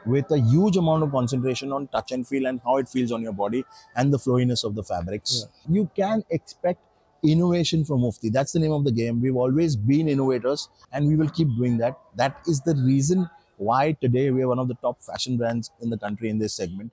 with a huge amount of concentration on touch and feel and how it feels on your body and the flowiness of the fabrics. You can expect innovation from Mufti. That's the name of the game. We've always been innovators and we will keep doing that. That is the reason why today we are one of the top fashion brands in the country in this segment.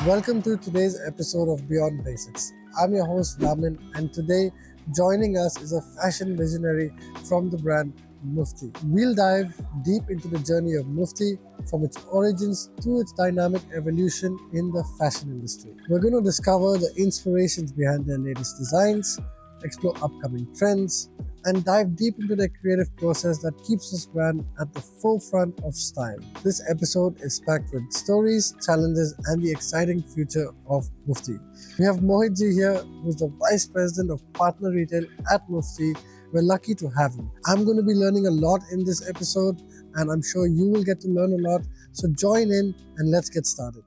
Welcome to today's episode of Beyond Basics. I'm your host Raman, and today joining us is a fashion visionary from the brand Mufti. We'll dive deep into the journey of Mufti from its origins to its dynamic evolution in the fashion industry. We're going to discover the inspirations behind their latest designs, explore upcoming trends, and dive deep into the creative process that keeps this brand at the forefront of style. This episode is packed with stories, challenges, and the exciting future of Mufti. We have Mohit here, who's the Vice President of Partner Retail at Mufti. We're lucky to have him. I'm going to be learning a lot in this episode, and I'm sure you will get to learn a lot. So join in and let's get started.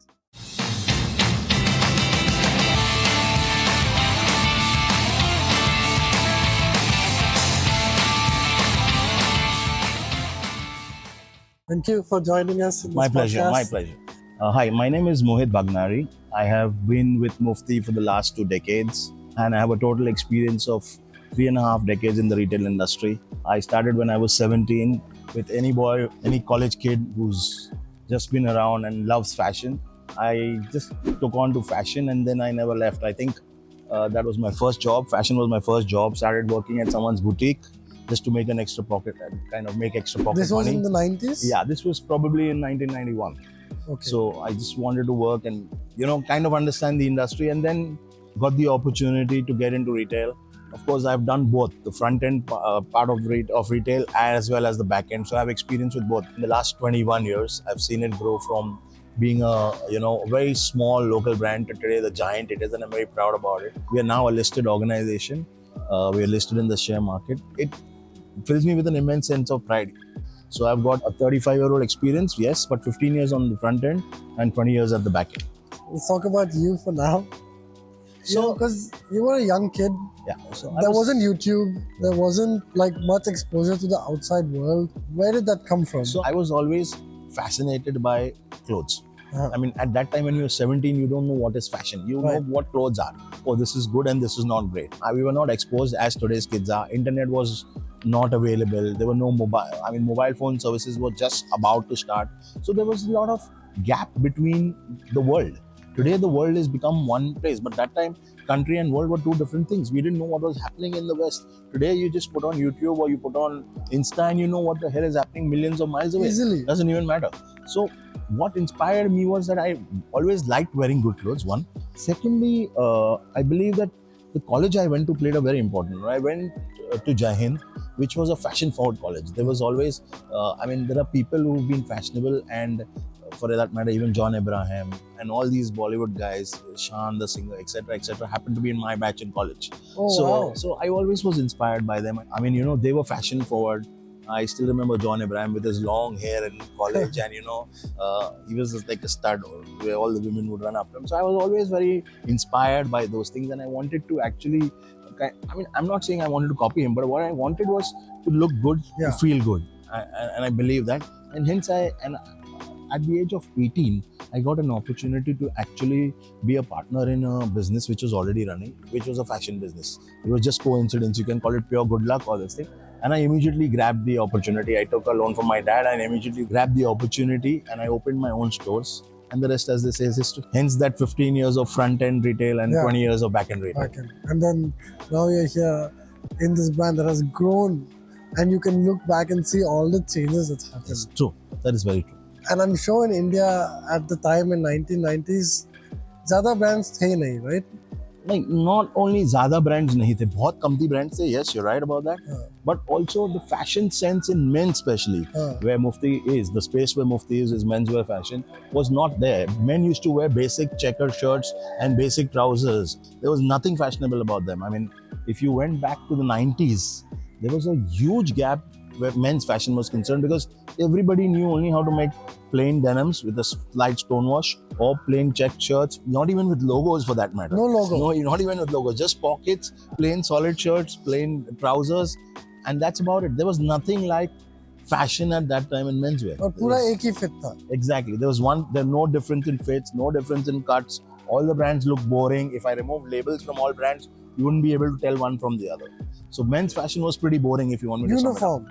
Thank you for joining us in this My pleasure, podcast. my pleasure. Hi, my name is Mohit Bhagnari. I have been with Mufti for the last 2 decades and I have a total experience of 3.5 decades in the retail industry. I started when I was 17 with any boy, any college kid who's just been around and loves fashion. I just took on to fashion and then I never left. I think that was my first job. Fashion was my first job. Started working at someone's boutique just to make an extra pocket and kind of make extra pocket money. This was in the 90s? Yeah, this was probably in 1991. Okay. So I just wanted to work and, kind of understand the industry and then got the opportunity to get into retail. Of course, I've done both, the front end part of retail as well as the back end. So I have experience with both. In the last 21 years, I've seen it grow from being a very small local brand to today the giant it is, and I'm very proud about it. We are now a listed organization. We are listed in the share market. It fills me with an immense sense of pride. So I've got a 35-year-old experience, yes, but 15 years on the front end and 20 years at the back end. Let's talk about you for now. So, because you were a young kid, yeah, so there wasn't YouTube, there wasn't like much exposure to the outside world. Where did that come from? So I was always fascinated by clothes. I mean, at that time when you're 17, you don't know what is fashion. You know what clothes are. Oh, this is good and this is not great. We were not exposed as today's kids are. Internet was not available. There were no mobile phone services were just about to start. So there was a lot of gap between the world. Today, the world has become one place. But that time, country and world were two different things. We didn't know what was happening in the West. Today, you just put on YouTube or you put on Insta and you know what the hell is happening millions of miles away. Easily. Doesn't even matter. So what inspired me was that I always liked wearing good clothes, one. Secondly, I believe that the college I went to played a very important role. I went to Jai Hind, which was a fashion forward college. There was always, there are people who've been fashionable and for that matter, even John Abraham and all these Bollywood guys, Shan the singer, etc., happened to be in my batch in college. So I always was inspired by them. I mean, they were fashion forward. I still remember John Abraham with his long hair in college and, he was just like a stud where all the women would run after him. So I was always very inspired by those things and I wanted to actually, I'm not saying I wanted to copy him, but what I wanted was to look good, to feel good. And I believe that. And hence at the age of 18, I got an opportunity to actually be a partner in a business which was already running, which was a fashion business. It was just coincidence. You can call it pure good luck or this thing. And I immediately grabbed the opportunity. I took a loan from my dad and immediately grabbed the opportunity and I opened my own stores. And the rest, as they say, is history. Hence that 15 years of front-end retail and 20 years of back-end retail. And then now you're here in this brand that has grown and you can look back and see all the changes that's happened. It's true. That is very true. And I'm sure in India at the time in 1990s, ज़्यादा brands थे नहीं, right? Like not only ज़्यादा brands नहीं थे, बहुत कम थी brands थे. Yes, you're right about that. But also the fashion sense in men, especially where Mufti is, the space where Mufti is menswear fashion, was not there. Men used to wear basic checkered shirts and basic trousers. There was nothing fashionable about them. I mean, if you went back to the 90s, there was a huge gap where men's fashion was concerned because everybody knew only how to make plain denims with a slight stonewash or plain checked shirts, not even with logos for that matter. No logo. No, not even with logos, just pockets, plain solid shirts, plain trousers, and that's about it. There was nothing like fashion at that time in menswear. और पूरा एक ही fit था. Exactly. There was no difference in fits, no difference in cuts. All the brands look boring. If I remove labels from all brands, you wouldn't be able to tell one from the other. So men's fashion was pretty boring if you want me to sum it up.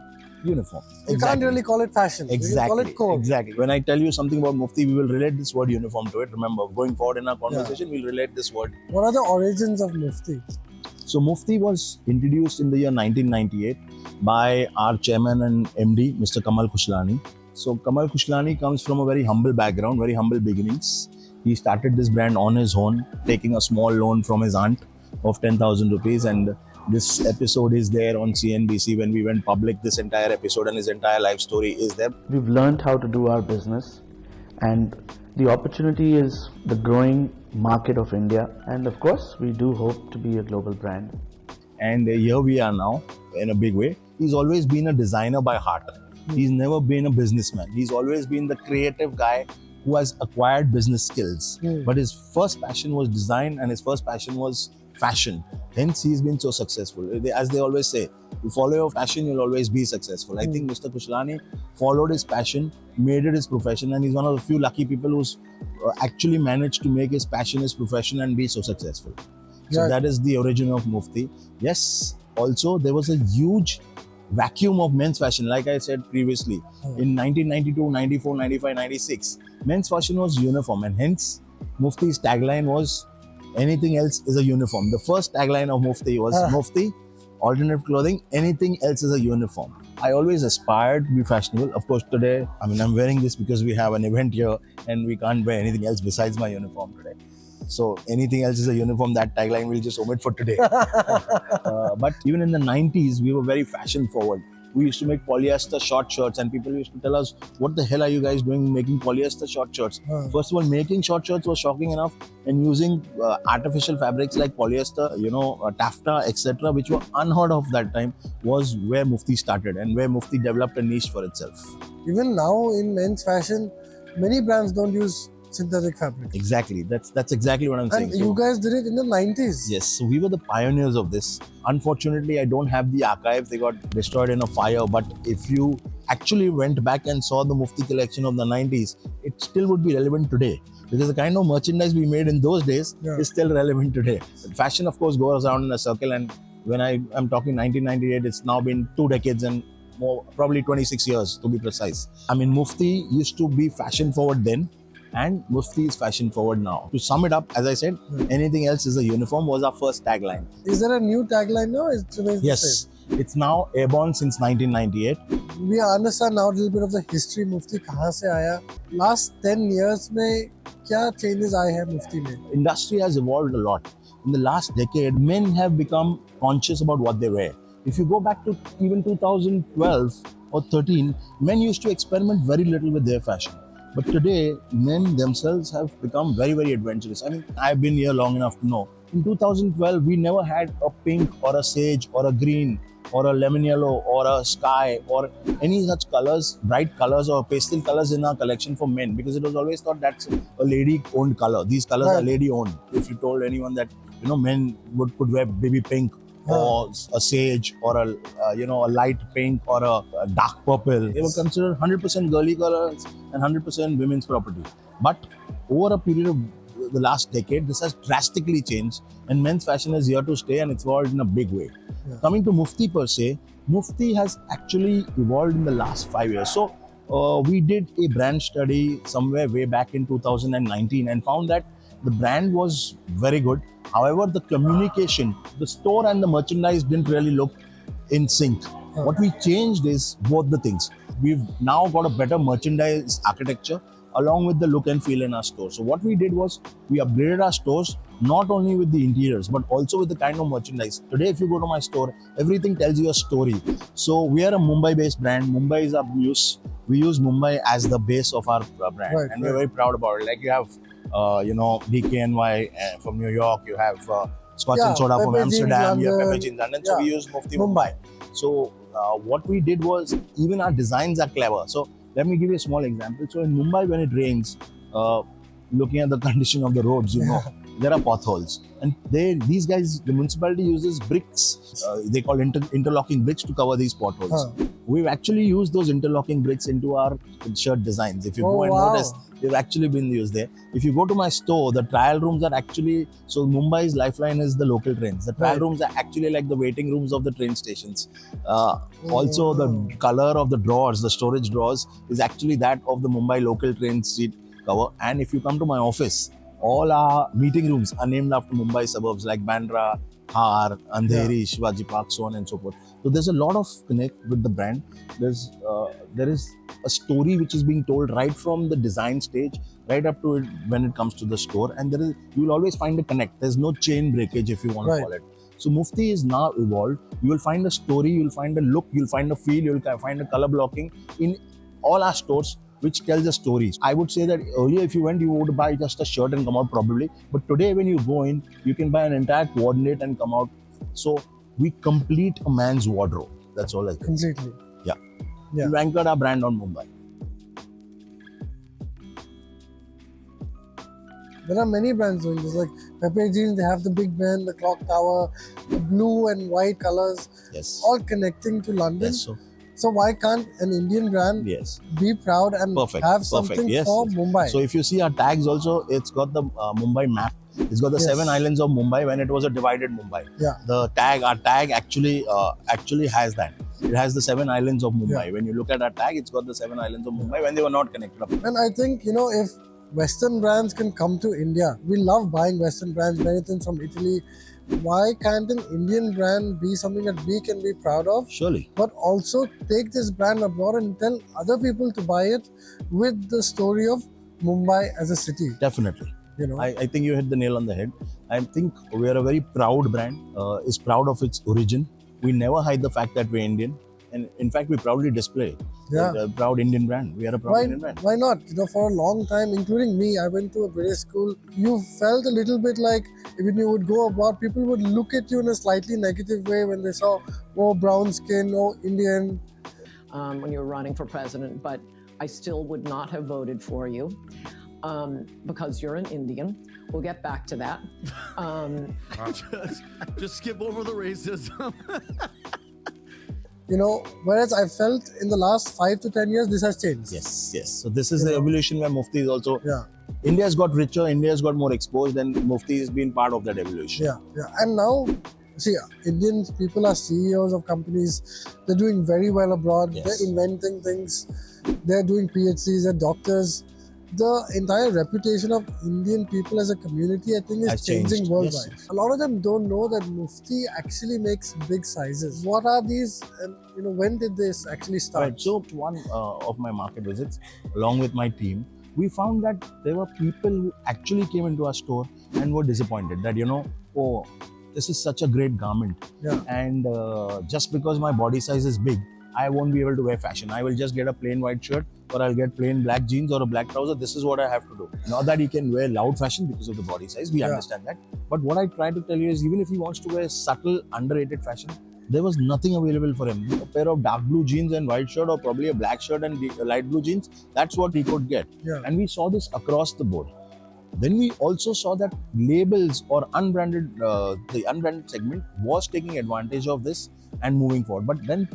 Uniform. You can't really call it fashion. Exactly. You can call it code. Exactly. When I tell you something about Mufti, we will relate this word uniform to it. Remember, going forward in our conversation, we'll relate this word. What are the origins of Mufti? So Mufti was introduced in the year 1998 by our chairman and MD, Mr. Kamal Kushlani. So Kamal Kushlani comes from a very humble background, very humble beginnings. He started this brand on his own, taking a small loan from his aunt of 10,000 rupees, and this episode is there on CNBC when we went public. This entire episode and his entire life story is there. We've learned how to do our business, and the opportunity is the growing market of India, and of course we do hope to be a global brand. And here we are now in a big way. He's always been a designer by heart. He's never been a businessman. He's always been the creative guy who has acquired business skills. But his first passion was design and his first passion was fashion. Hence, he's been so successful. As they always say, you follow your passion, you'll always be successful. I think Mr. Kushlani followed his passion, made it his profession, and he's one of the few lucky people who's actually managed to make his passion his profession and be so successful. So that is the origin of Mufti. Yes, also there was a huge vacuum of men's fashion. Like I said previously, in 1992, 94, 95, 96, men's fashion was uniform, and hence Mufti's tagline was anything else is a uniform. The first tagline of Mufti was Mufti, alternative clothing, anything else is a uniform. I always aspired to be fashionable. Of course, today, I'm wearing this because we have an event here and we can't wear anything else besides my uniform today. So anything else is a uniform, that tagline we'll just omit for today. But even in the 90s, we were very fashion forward. We used to make polyester short shirts and people used to tell us, what the hell are you guys doing making polyester short shirts? First of all, making short shirts was shocking enough, and using artificial fabrics like polyester, taffeta, etc., which were unheard of that time, was where Mufti started and where Mufti developed a niche for itself. Even now in men's fashion, many brands don't use synthetic fabric. Exactly. That's exactly what I'm saying. And you guys did it in the 90s. Yes. So we were the pioneers of this. Unfortunately, I don't have the archives. They got destroyed in a fire. But if you actually went back and saw the Mufti collection of the 90s, it still would be relevant today. Because the kind of merchandise we made in those days is still relevant today. Fashion, of course, goes around in a circle. And when I'm talking 1998, it's now been 2 decades and more, probably 26 years to be precise. Mufti used to be fashion forward then, and Mufti is fashion forward now. To sum it up, as I said, anything else is a uniform was our first tagline. Is there a new tagline now? Yes, it's now airborne since 1998. We understand now a little bit of the history. Mufti kahan se aaya? Last 10 years mein kya changes aaye hain Mufti mein? Industry has evolved a lot. In the last decade, men have become conscious about what they wear. If you go back to even 2012 or 13, men used to experiment very little with their fashion. But today, men themselves have become very, very adventurous. I've been here long enough to know. In 2012, we never had a pink or a sage or a green or a lemon yellow or a sky or any such colors, bright colors or pastel colors in our collection for men, because it was always thought that's a lady-owned color. These colors are lady-owned. If you told anyone that, men could wear baby pink or a sage or a light pink or a dark purple, they were considered 100% girly colors and 100% women's property. But over a period of the last decade, this has drastically changed, and men's fashion is here to stay, and it's evolved in a big way. Coming to Mufti per se, Mufti has actually evolved in the last 5 years. So we did a brand study somewhere way back in 2019 and found that the brand was very good. However, the communication, the store and the merchandise didn't really look in sync. What we changed is both the things. We've now got a better merchandise architecture along with the look and feel in our store. So what we did was we upgraded our stores not only with the interiors but also with the kind of merchandise. Today, if you go to my store, everything tells you a story. So we are a Mumbai-based brand. Mumbai is our muse. We use Mumbai as the base of our brand, and we're very proud about it. Like you have DKNY from New York, you have Scotch and Soda from Amsterdam, you have Pepper Jeans London. So we use Mufti Mumbai. So what we did was, even our designs are clever. So let me give you a small example. So in Mumbai, when it rains, looking at the condition of the roads, there are potholes, and these guys, the municipality uses bricks. They call interlocking bricks to cover these potholes. Huh. We've actually used those interlocking bricks into our shirt designs. If you Oh, go and wow. notice, they've actually been used there. If you go to my store, the trial rooms are actually, so Mumbai's lifeline is the local trains. The trial Right. rooms are actually like the waiting rooms of the train stations. Also, the wow. color of the drawers, the storage drawers, is actually that of the Mumbai local train seat cover. And if you come to my office, all our meeting rooms are named after Mumbai suburbs like Bandra, Har, Andheri, Shivaji Park, so on and so forth. So there's a lot of connect with the brand. There is a story which is being told right from the design stage, right up to it when it comes to the store, and you will always find a connect. There's no chain breakage, if you want to call it. So Mufti is now evolved. You will find a story, you will find a look, you'll find a feel, you'll find a color blocking in all our stores, which tells a story. I would say that earlier, if you went, you would buy just a shirt and come out probably. But today, when you go in, you can buy an entire coordinate and come out. So we complete a man's wardrobe. That's all I can say. Completely. Yeah. Yeah. We anchored our brand on Mumbai. There are many brands doing this. Like Pepe Jeans, they have the Big Ben, the Clock Tower, the blue and white colors, Yes. all connecting to London. Yes. So why can't an Indian brand Yes. be proud and Perfect. have Perfect. something Yes. for Mumbai? So if you see our tags also, it's got the Mumbai map. It's got the Yes. 7 islands of Mumbai when it was a divided Mumbai. Yeah. The tag, our tag actually has that. It has the 7 islands of Mumbai. Yeah. When you look at our tag, it's got the 7 islands of Mumbai when they were not connected. And I think, if Western brands can come to India, we love buying Western brands, many things from Italy. Why can't an Indian brand be something that we can be proud of? Surely. But also take this brand abroad and tell other people to buy it with the story of Mumbai as a city. Definitely. I think you hit the nail on the head. I think we are a very proud brand, is proud of its origin. We never hide the fact that we're Indian. And in fact, we proudly display a proud Indian brand. We are a proud Indian brand. Why not? For a long time, including me, I went to a British school. You felt a little bit like when you would go abroad, people would look at you in a slightly negative way when they saw, oh, brown skin, oh, Indian. When you were running for president, but I still would not have voted for you because you're an Indian. We'll get back to that. Just skip over the racism. Whereas I felt in the last 5 to 10 years, this has changed. Yes. So this is the evolution where Mufti is also. Yeah. India's got richer, India's got more exposed, and Mufti has been part of that evolution. Yeah. And now, see, Indian people are CEOs of companies. They're doing very well abroad. Yes. They're inventing things. They're doing PhDs. They're doctors. The entire reputation of Indian people as a community, I think, is changing worldwide. Yes. A lot of them don't know that Mufti actually makes big sizes. What are these? And when did this actually start? Right. So one of my market visits, along with my team, we found that there were people who actually came into our store and were disappointed that, oh, this is such a great garment. Yeah. And just because my body size is big, I won't be able to wear fashion. I will just get a plain white shirt, or I'll get plain black jeans or a black trouser. This is what I have to do. Not that he can wear loud fashion because of the body size. We understand that. But what I try to tell you is, even if he wants to wear subtle, underrated fashion, there was nothing available for him. A pair of dark blue jeans and white shirt, or probably a black shirt and light blue jeans, that's what he could get. Yeah. And we saw this across the board. Then we also saw that labels or the unbranded segment was taking advantage of this and moving forward. But then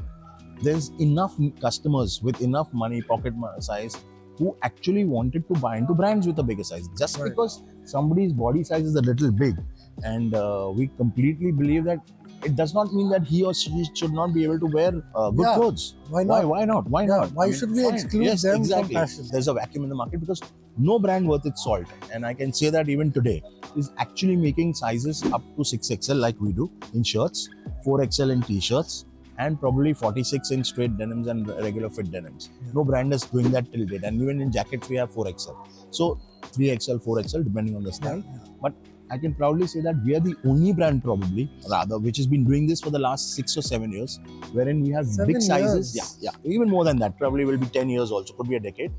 there's enough customers with enough money, pocket size, who actually wanted to buy into brands with a bigger size. Just because somebody's body size is a little big, and we completely believe that it does not mean that he or she should not be able to wear good clothes. Why not? Why not? Why not? Why should we exclude them from fashion? There's a vacuum in the market because no brand worth its salt, and I can say that even today, is actually making sizes up to 6XL like we do in shirts, 4XL in t-shirts, and probably 46 in straight denims and regular fit denims. No brand is doing that till date. And even in jackets, we have 4XL. So 3XL, 4XL, depending on the style. But I can proudly say that we are the only brand which has been doing this for the last 6 or 7 years, wherein we have 7 big sizes. years. Yeah, even more than that. Probably will be 10 years also, could be a decade,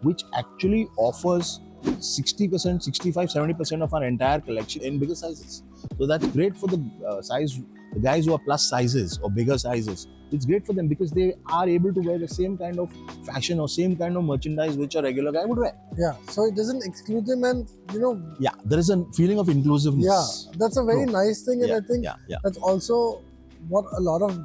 which actually offers 60%, 65, 70% of our entire collection in bigger sizes. So that's great for the size the guys who are plus sizes or bigger sizes, it's great for them because they are able to wear the same kind of fashion or same kind of merchandise which a regular guy would wear. Yeah, so it doesn't exclude them, and Yeah, there is a feeling of inclusiveness. yeah, that's a very True. nice thing, and Yeah, I think yeah. that's also what a lot of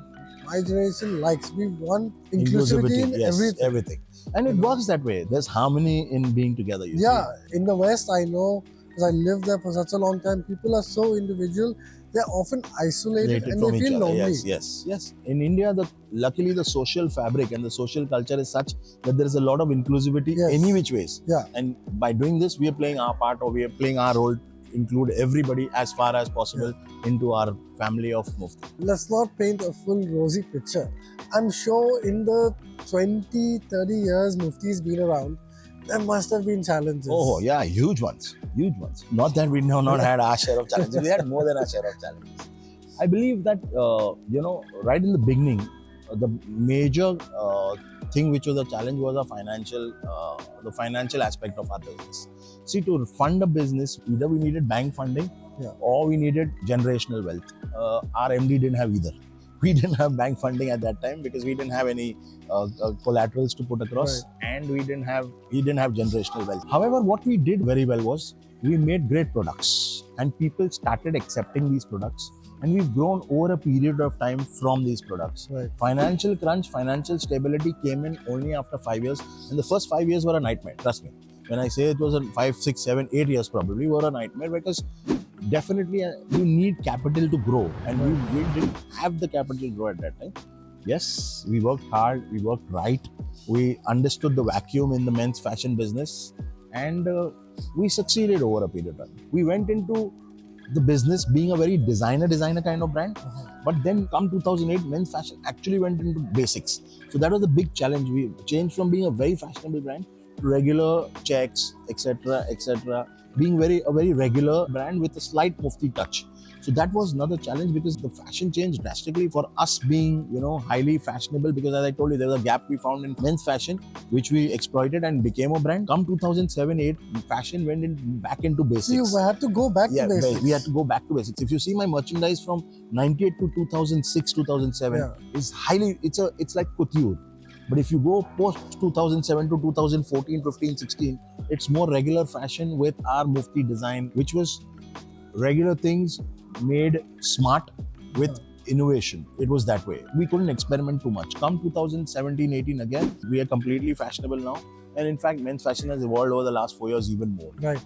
my generation likes. We want inclusivity in yes, everything. And it works that way. There's harmony in being together, you Yeah, in the West, I know because I lived there for such a long time. People are so individual; they're often isolated related and from they each feel other. lonely. Yes. In India, luckily the social fabric and the social culture is such that there is a lot of inclusivity Yes. any which ways. Yeah. And by doing this, we are playing our part, or we are playing our role to include everybody as far as possible into our family of Mufti. Let's not paint a full rosy picture. I'm sure in the 20, 30 years Mufti's been around, there must have been challenges. Oh yeah, huge ones. Not that we have not had our share of challenges. We had more than our share of challenges. I believe that right in the beginning, the major thing which was a challenge was the financial aspect of our business. See, to fund a business, either we needed bank funding or we needed generational wealth. Our MD didn't have either. We didn't have bank funding at that time because we didn't have any collaterals to put across, and he didn't have generational wealth. However, what we did very well was we made great products, and people started accepting these products, and we've grown over a period of time from these products. Financial crunch, financial stability came in only after 5 years, and the first 5 years were a nightmare. Trust me. When I say it was 5, 6, 7, 8 years probably were a nightmare, because definitely you need capital to grow, and we didn't have the capital to grow at that time. Yes, we worked hard, we worked right, we understood the vacuum in the men's fashion business, and we succeeded over a period of time. We went into the business being a very designer kind of brand, but then come 2008, men's fashion actually went into basics. So that was the big challenge. We changed from being a very fashionable brand to regular checks, etc., being a very regular brand with a slight Mufti touch. So that was another challenge, because the fashion changed drastically for us being, highly fashionable, because as I told you, there was a gap we found in men's fashion, which we exploited and became a brand. Come 2007-8, fashion went back into basics. So you had to go back to basics. We had to go back to basics. If you see my merchandise from 98 to 2006, 2007, it's like couture. But if you go post 2007 to 2014, 15, 16, it's more regular fashion with our Mufti design, which was regular things made smart with innovation. It was that way. We couldn't experiment too much. Come 2017-18 again, we are completely fashionable now. And in fact, men's fashion has evolved over the last 4 years even more. Right.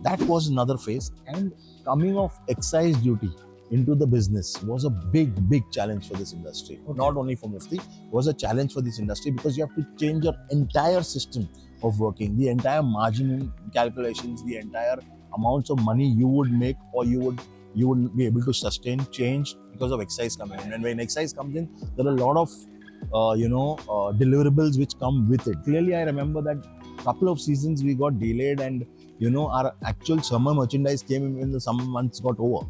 That was another phase. And coming of excise duty into the business was a big challenge for this industry. Not only for Mufti, it was a challenge for this industry, because you have to change your entire system of working, the entire margin calculations, the entire amounts of money you would make or you would be able to sustain, change because of excise coming in. And when excise comes in, there are a lot of deliverables which come with it. Clearly, I remember that couple of seasons we got delayed, and our actual summer merchandise came in when the summer months got over.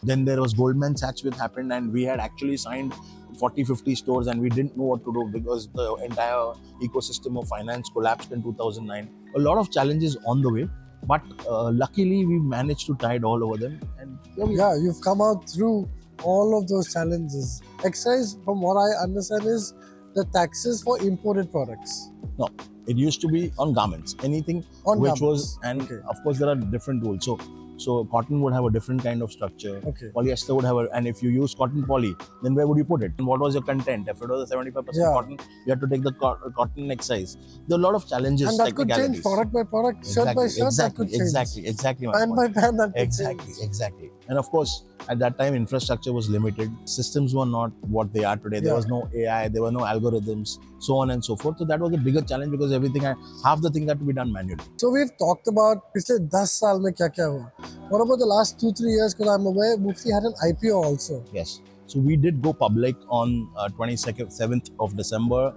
Then there was Goldman Sachs which happened, and we had actually signed 40-50 stores, and we didn't know what to do because the entire ecosystem of finance collapsed in 2009. A lot of challenges on the way, but luckily we managed to tide all over them. And you've come out through all of those challenges. Excise, from what I understand, is the taxes for imported products. No, it used to be on garments, anything on which garments. Was, and of course there are different rules. So cotton would have a different kind of structure. Polyester would have and if you use cotton poly, then where would you put it? And what was your content? If it was a 75% cotton, you had to take the cotton excise. There are a lot of challenges, and that could change product by product, shirt by shirt. Exactly. Pan by pan, that could change. Exactly. And of course, at that time, infrastructure was limited. Systems were not what they are today. There was no AI, there were no algorithms, so on and so forth. So that was a bigger challenge, because half the thing had to be done manually. So we've talked about पिछले 10 साल में क्या हुआ. What about the last 2-3 years? Because I'm aware Mufti had an IPO also. Yes. So we did go public on 27th of December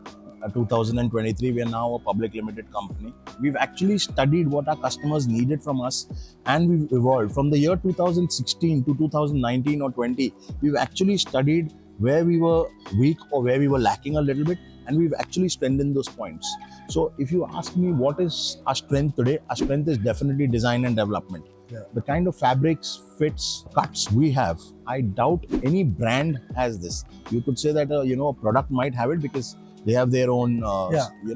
2023, we are now a public limited company. We've actually studied what our customers needed from us, and we've evolved. From the year 2016 to 2019 or 20, we've actually studied where we were weak or where we were lacking a little bit, and we've actually strengthened those points. So if you ask me what is our strength today, our strength is definitely design and development. Yeah. The kind of fabrics, fits, cuts we have, I doubt any brand has this. You could say that a product might have it because they have their own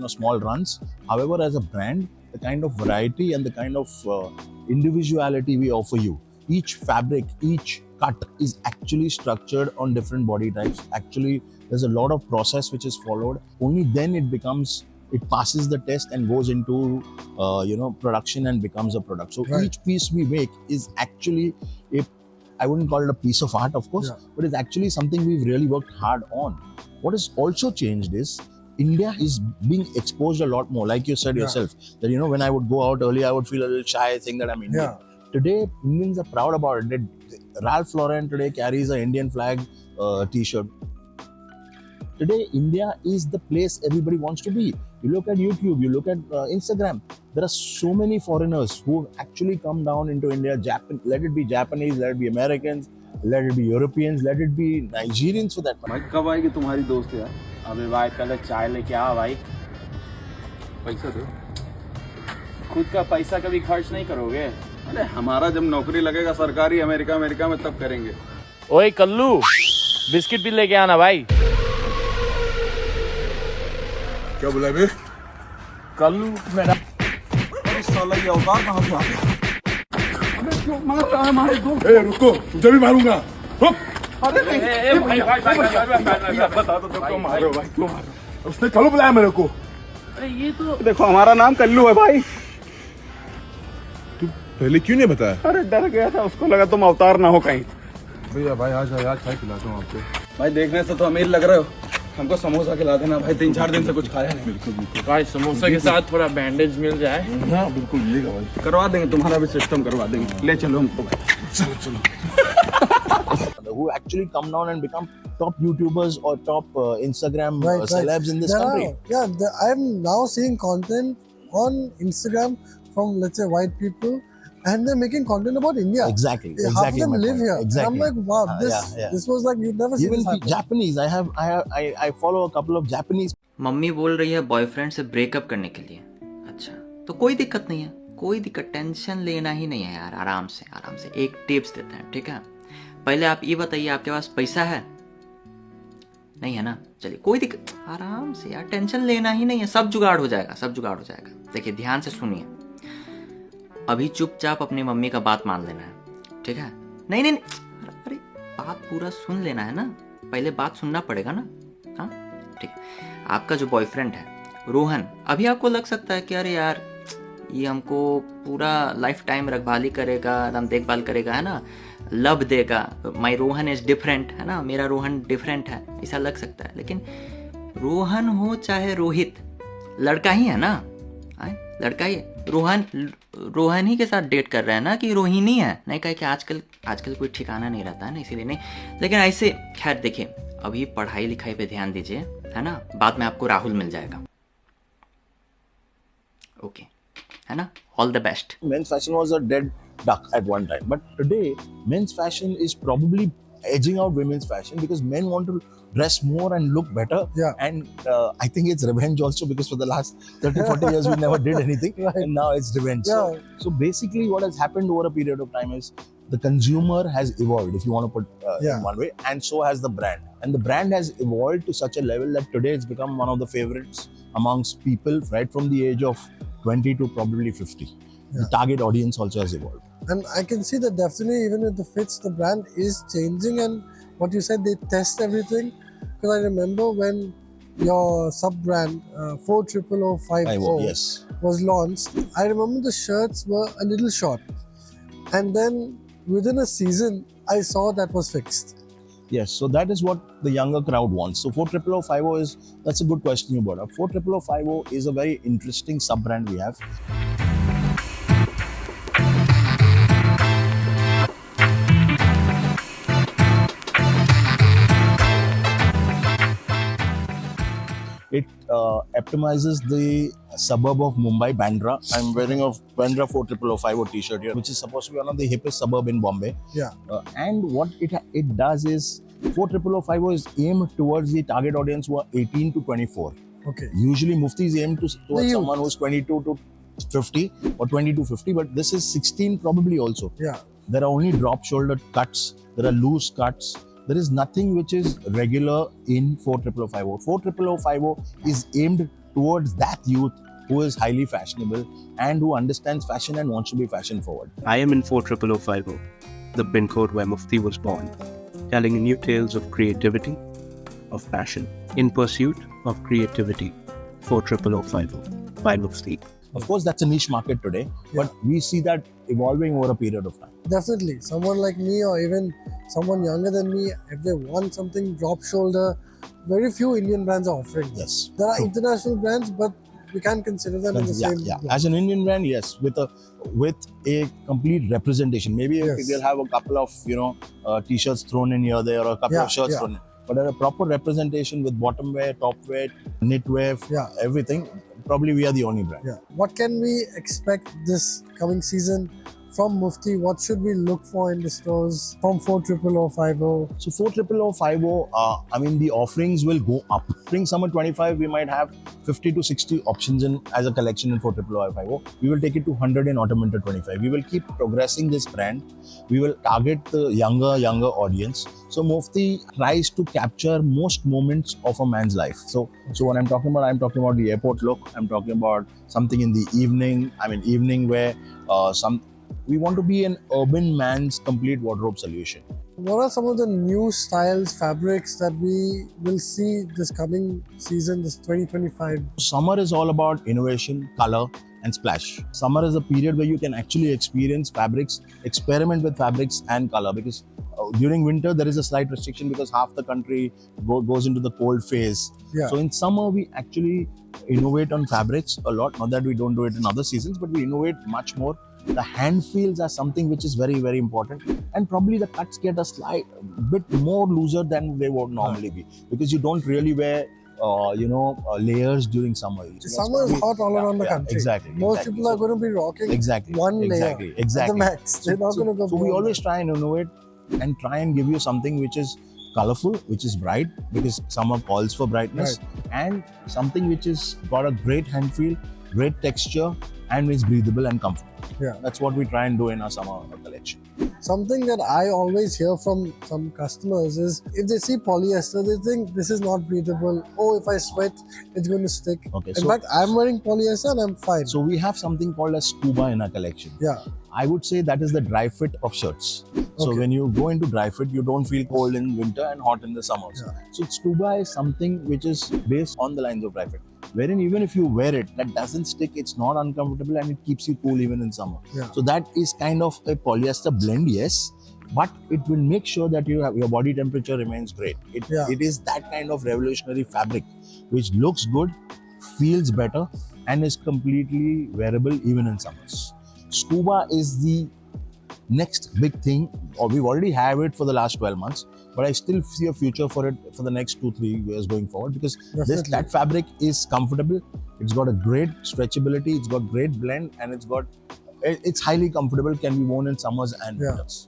small runs. However, as a brand, the kind of variety and the kind of individuality we offer you, each fabric, each cut is actually structured on different body types. Actually, there's a lot of process which is followed. Only then it passes the test and goes into production and becomes a product. So Right. each piece we make is actually I wouldn't call it a piece of art, of course, but it's actually something we've really worked hard on. What has also changed is India is being exposed a lot more. Like you said yourself, that when I would go out earlier, I would feel a little shy saying that I'm Indian. Today, Indians are proud about it. Ralph Lauren today carries an Indian flag t-shirt. Today, India is the place everybody wants to be. You look at YouTube, you look at Instagram. There are so many foreigners who have actually come down into India. Let it be Japanese, let it be Americans, let it be Europeans, let it be Nigerians for that matter. भाई कब आएगी तुम्हारी दोस्त यार? अबे भाई पहले चाय लेके आ भाई. पैसा दो. खुद का पैसा कभी खर्च नहीं करोगे? अरे हमारा जब नौकरी लगेगा सरकारी अमेरिका में तब करेंगे. ओए कल्लू, बिस्किट भी लेके आना भाई. क्या बोला बे? कल्लू मेरा अरे साला ये अवतार कहाँ से आ गया? अबे क्यों मार रहा है हमारे दोस्त? ए रुको, तुझे भी मारूंगा. अरे नहीं. भाई बता दो क्यों मार रहे हो भाई? क्यों मार रहे हो? उसने कल्लू बुलाया मेरे को. अरे ये तो देखो हमारा नाम कल्लू है भाई. तू पहले क्यों नहीं बताया? अरे डर गया था, उसको लगा तुम अवतार ना हो कहीं. भैया भाई आ जाओ यार, चाय पिलाता हूँ आपको. भाई देखने से तो अमीर लग रहे हो. हमको समोसा खिला देना भाई, 3-4 दिन से कुछ खाया नहीं. बिल्कुल बिल्कुल भाई समोसा के साथ थोड़ा बैंडेज मिल जाए. हाँ बिल्कुल मिलेगा भाई. करवा देंगे, तुम्हारा भी सिस्टम करवा देंगे. ले चलो हमको भाई. चलो चलो. Who actually come down and become top YouTubers or top Instagram celebs in this There country. I'm now seeing content on Instagram from, let's say, white people, and they're making content about India. Exactly. Half of them my live point. here. Exactly. And I'm like, wow, this was like, you'd never seen Even this happen. Japanese. I follow a couple of Japanese. Mummy बोल रही है boyfriend से breakup करने के लिए. अच्छा तो कोई दिक्कत नहीं है, कोई दिक्कत, टेंशन लेना ही नहीं है यार. आराम से एक टिप्स देते हैं, ठीक है. पहले आप ये बताइए, आपके पास पैसा है? नहीं है ना? चलिए कोई दिक्कत, आराम से यार, टेंशन लेना ही नहीं है. सब जुगाड़ हो जाएगा. देखिए ध्यान से सुनिए. अभी चुपचाप अपनी मम्मी का बात मान लेना है, ठीक है? नहीं अरे बात पूरा सुन लेना है ना. पहले बात सुनना पड़ेगा ना. हाँ ठीक है. आपका जो बॉयफ्रेंड है रोहन, अभी आपको लग सकता है कि अरे यार ये हमको पूरा लाइफ टाइम रखवाली करेगा, एकदम देखभाल करेगा, है ना, लव देगा. माई रोहन इज डिफरेंट, है ना, मेरा रोहन डिफरेंट है, ऐसा लग सकता है. लेकिन रोहन हो चाहे रोहित, लड़का ही है ना. लड़का ही रोहन ही के साथ डेट कर रहा है ना, कि रोहिणी है. नहीं कहे कि आजकल कोई ठिकाना नहीं रहता है ना, इसीलिए नहीं. लेकिन ऐसे खैर देखिए, अभी पढ़ाई लिखाई पे ध्यान दीजिए, है ना. बाद में आपको राहुल मिल जाएगा. ओके, है ना. All the best. Men's fashion was a dead duck at one time, but today men's fashion is probably edging out women's fashion because men want to dress more and look better. Yeah. And I think it's revenge also, because for the last 30-40 years we never did anything, Right. and now it's revenge. Yeah. So basically what has happened over a period of time is the consumer has evolved, if you want to put in one way, and so has the brand. And the brand has evolved to such a level that today it's become one of the favorites amongst people right from the age of 20 to probably 50. The target audience also has evolved. And I can see that definitely, even with the fits, the brand is changing. And what you said, they test everything. Because I remember when your sub-brand 40050 yes. was launched, I remember the shirts were a little short. And then within a season, I saw that was fixed. Yes, so that is what the younger crowd wants. So 40050 that's a good question you brought up. 40050 is a very interesting sub-brand we have. It epitomizes the suburb of Mumbai, Bandra. I'm wearing a Bandra 40050 t-shirt here, which is supposed to be one of the hippest suburb in Bombay. Yeah. And what it does is 40050 is aimed towards the target audience who are 18 to 24. Okay. Usually Mufti is aimed towards youth. someone who's 22 to 50 or 20 to 50, but this is 16 probably also. Yeah. There are only drop shoulder cuts, there are loose cuts. There is nothing which is regular in 40050. 40050 is aimed towards that youth who is highly fashionable and who understands fashion and wants to be fashion forward. I am in 40050, the pin code where Mufti was born, telling new tales of creativity, of passion, in pursuit of creativity. 40050 by Mufti. Of course, that's a niche market today, but we see that evolving over a period of time. Definitely. Someone like me or even someone younger than me, if they want something drop shoulder, very few Indian brands are offering. Yes. There are international brands, but we can't consider them in the same. Yeah. As an Indian brand, yes, with a complete representation. Maybe they'll have a couple of t-shirts thrown in here, there, or a couple of shirts thrown in. But a proper representation with bottom wear, top wear, knit wear, everything. Probably we are the only brand. Yeah. What can we expect this coming season from Mufti? What should we look for in the stores from 40050? So 40050, I mean, the offerings will go up. Spring summer 25, we might have 50 to 60 options in as a collection in 40050. We will take it to 100 in autumn winter 25. We will keep progressing this brand. We will target the younger audience. So Mufti tries to capture most moments of a man's life. So when I'm talking about the airport look. I'm talking about something in the evening. I mean, evening wear. We want to be an urban man's complete wardrobe solution. What are some of the new styles, fabrics that we will see this coming season, this 2025? Summer is all about innovation, color, and splash. Summer is a period where you can actually experience fabrics, experiment with fabrics and color, because during winter there is a slight restriction because half the country goes into the cold phase. Yeah. So in summer we actually innovate on fabrics a lot. Not that we don't do it in other seasons, but we innovate much more. The hand feels are something which is very, very important, and probably the cuts get a bit more looser than they would normally be, because you don't really wear layers during summer. Summer is hot all around the country. Exactly. Most people are going to be rocking one layer at the max. They're not going to go. So we always try and innovate and try and give you something which is colorful, which is bright, because summer calls for brightness, and something which is got a great hand feel, great texture, and is breathable and comfortable. Yeah. That's what we try and do in our summer collection. Something that I always hear from some customers is if they see polyester, they think this is not breathable. Oh, if I sweat, it's going to stick. Okay, in fact, I'm wearing polyester and I'm fine. So we have something called as scuba in our collection. Yeah. I would say that is the dry fit of shirts. So when you go into dry fit, you don't feel cold in winter and hot in the summers. Yeah. So scuba is something which is based on the lines of dry fit, wherein even if you wear it, that doesn't stick, it's not uncomfortable, and it keeps you cool even in summer. Yeah. So that is kind of a polyester blend, yes, but it will make sure that your body temperature remains great. It is that kind of revolutionary fabric which looks good, feels better, and is completely wearable even in summers. Scuba is the next big thing, or we've already have it for the last 12 months, but I still see a future for it for the next 2-3 years going forward, because that fabric is comfortable, it's got a great stretchability, it's got great blend, and it's highly comfortable, can be worn in summers and winters.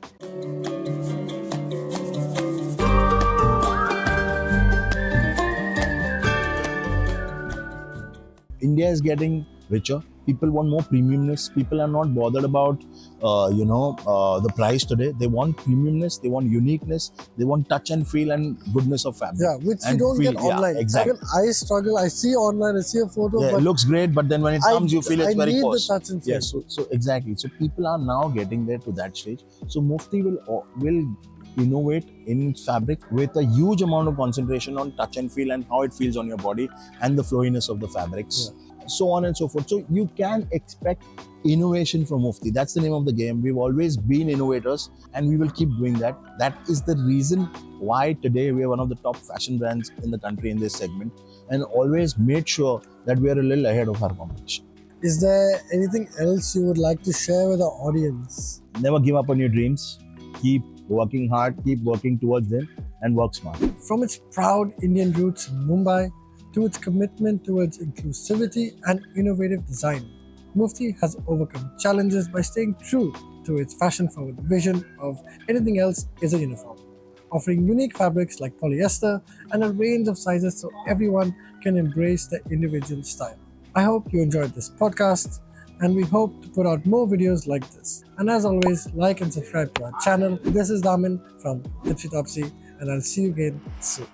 India is getting richer. People want more premiumness. People are not bothered about, the price today. They want premiumness. They want uniqueness. They want touch and feel and goodness of fabric. Yeah, which you don't get online. Exactly. Even I struggle. I see online. I see a photo. Yeah, but it looks great, but then when it comes, you feel it's very I need coarse. the touch and feel. Yes, so exactly. So people are now getting there to that stage. So Mufti will innovate in fabric with a huge amount of concentration on touch and feel and how it feels on your body and the flowiness of the fabrics. Yeah. So on and so forth. So you can expect innovation from Mufti. That's the name of the game. We've always been innovators, and we will keep doing that. That is the reason why today we are one of the top fashion brands in the country in this segment, and always made sure that we are a little ahead of our competition. Is there anything else you would like to share with our audience? Never give up on your dreams. Keep working hard, keep working towards them, and work smart. From its proud Indian roots in Mumbai to its commitment towards inclusivity and innovative design. Mufti has overcome challenges by staying true to its fashion-forward vision of anything else is a uniform, offering unique fabrics like polyester and a range of sizes so everyone can embrace their individual style. I hope you enjoyed this podcast, and we hope to put out more videos like this. And as always, like and subscribe to our channel. This is Damin from Ep2, and I'll see you again soon.